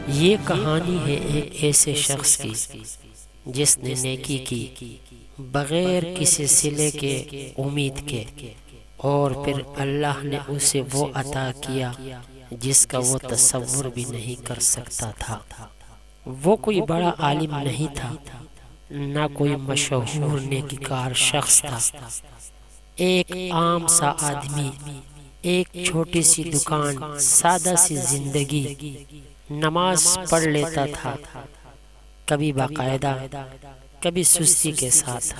یہ کہانی ہے ایک ایسے شخص کی جس نے نیکی کی بغیر کسی صلے کے امید کے، اور پھر اللہ نے اسے وہ عطا کیا جس کا وہ تصور بھی نہیں کر سکتا تھا۔ وہ کوئی بڑا عالم نہیں تھا، نہ کوئی مشہور نیکوکار شخص تھا۔ ایک عام سا آدمی، ایک چھوٹی سی دکان، سادہ سی زندگی۔ نماز پڑھ لیتا تھا، کبھی باقاعدہ، کبھی سستی کے ساتھ،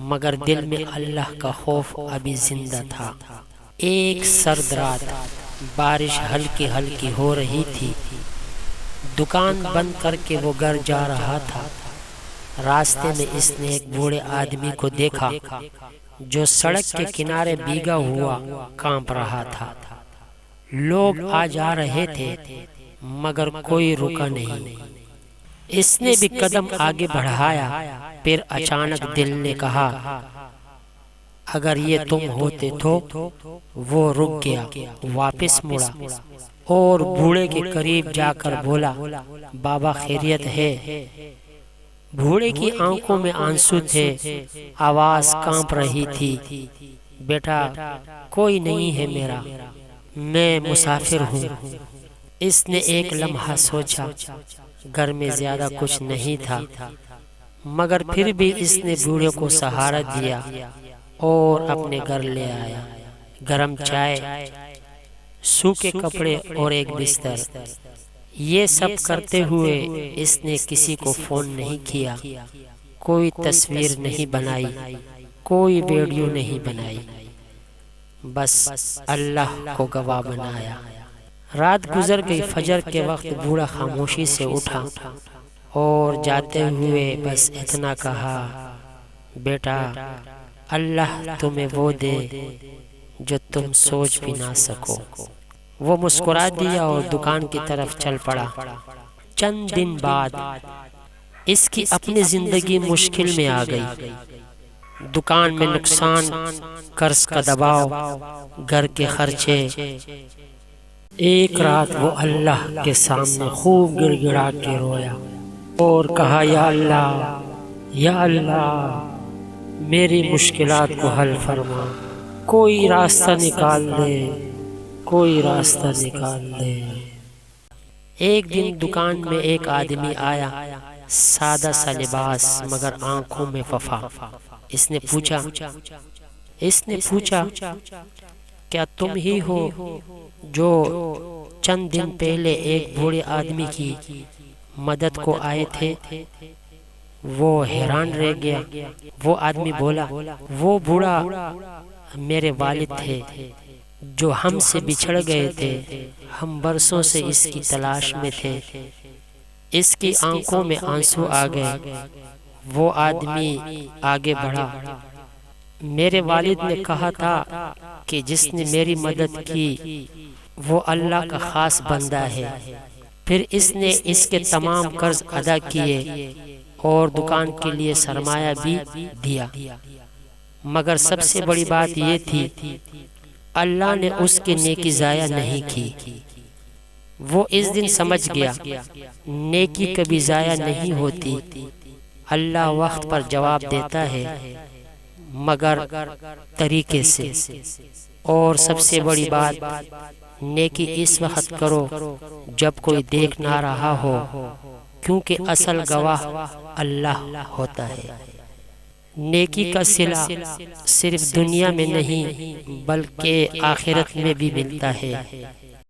مگر دل میں اللہ کا خوف ابھی زندہ تھا۔ ایک سرد رات، بارش ہلکی ہلکی ہو رہی تھی۔ دکان بند کر کے وہ گھر جا رہا تھا۔ راستے میں اس نے ایک بوڑھے آدمی کو دیکھا جو سڑک کے کنارے بھیگا ہوا کانپ رہا تھا۔ لوگ آ جا رہے تھے مگر کوئی رکا نہیں۔ اس نے بھی قدم آگے بڑھایا، پھر اچانک دل نے کہا اگر یہ تم ہوتے تو۔ وہ رک گیا، واپس مڑا اور بوڑھے کے قریب جا کر بولا، بابا خیریت ہے؟ بوڑھے کی آنکھوں میں آنسو تھے، آواز کانپ رہی تھی، بیٹا کوئی نہیں ہے میرا، میں مسافر ہوں۔ اس نے ایک لمحہ سوچا، گھر میں زیادہ کچھ نہیں تھا، مگر پھر بھی اس نے بوڑھے کو سہارا دیا اور اپنے گھر لے آیا۔ گرم چائے، سوکھے کپڑے اور ایک بستر۔ یہ سب کرتے ہوئے اس نے کسی کو فون نہیں کیا، کوئی تصویر نہیں بنائی، کوئی ویڈیو نہیں بنائی، بس اللہ کو گواہ بنایا۔ رات گزر گئی، فجر کے وقت بوڑھا خاموشی سے اٹھا اور جاتے ہوئے بس اتنا کہا، بیٹا اللہ تمہیں وہ دے جو تم سوچ بھی نہ سکو۔ وہ مسکرا دیا اور دکان کی طرف چل پڑا۔ چند دن بعد اس کی اپنی زندگی مشکل میں آ گئی۔ دکان میں نقصان، قرض کا دباؤ، گھر کے خرچے۔ ایک رات وہ اللہ کے سامنے خوب گڑ گڑا کے رویا اور کہا، یا اللہ، یا اللہ، میری مشکلات کو حل فرما، کوئی راستہ نکال دے، کوئی راستہ نکال دے۔ ایک دن دکان میں ایک آدمی آیا، سادہ سا لباس مگر آنکھوں میں وفا۔ اس نے پوچھا کیا تم ہی ہو جو چند دن پہلے ایک بوڑھے آدمی کی مدد کو آئے تھے؟ وہ حیران رہ گیا۔ وہ آدمی بولا، وہ بوڑھا میرے والد تھے جو ہم سے بچھڑ گئے تھے، ہم برسوں سے اس کی تلاش میں تھے۔ اس کی آنکھوں میں آنسو آ گئے۔ وہ آدمی آگے بڑھا، میرے والد نے کہا تھا کہ جس نے میری مدد کی وہ اللہ کا خاص بندہ ہے۔ پھر اس نے اس کے تمام قرض ادا کیے اور دکان کے لیے سرمایہ بھی دیا، مگر سب سے بڑی بات یہ تھی اللہ نے اس کی نیکی ضائع نہیں کی۔ وہ اس دن سمجھ گیا نیکی کبھی ضائع نہیں ہوتی، اللہ وقت پر جواب دیتا ہے مگر طریقے سے۔ اور سب سے بڑی بات، نیکی اس وقت کرو جب کوئی دیکھ نہ رہا ہو، کیونکہ اصل گواہ اللہ ہوتا ہے۔ نیکی کا صلہ صرف دنیا میں نہیں بلکہ آخرت میں بھی ملتا ہے۔